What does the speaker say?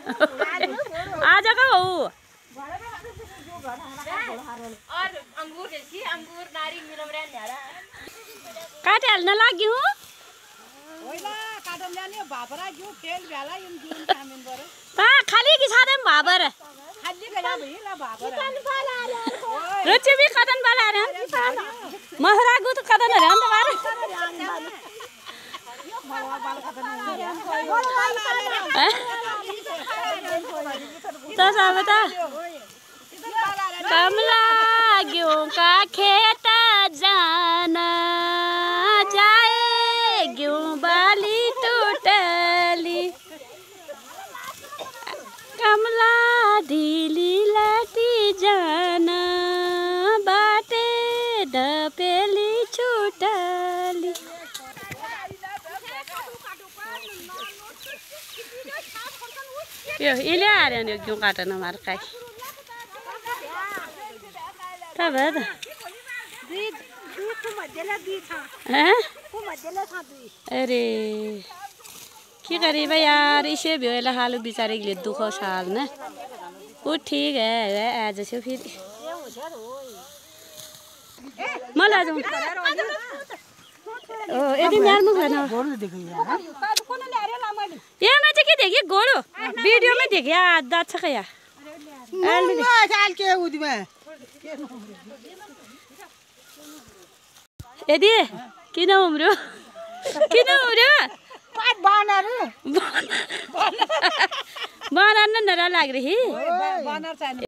आज का हो और अंगूर देखिए, अंगूर नारी मिलम रहा न्यारा काटे हाल्न लाग्यो ओइला काटम ल्याने भापरा जो तेल भ्याला यम जुन खामेन बरे ता खाली कि सादम भाबर खाली बेला भइला भापरा रुचि भी कदन बाला रे महरा गु त कदन रे अन्त बार त सब त कमला लाग्यो का खेत जान जाए बाली टोटली कमला ढिली लाटी जान बाटे ढपेली छुटली यो इले आरे नि क्यों काटन मार काई त भए त अरे की करे भाई यार इसे भी वाला हाल बेचारे के लिए दुख साल ना वो ठीक है आज से फिर मला जाऊं ओ यदि यार मुख है ना ये मैं तो क्या देखी गोलो वीडियो में देखी यार अच्छा क्या चाल के उदी में यदि किन उम्रो बानर बानर न नरा लाग रही बानर चाहिए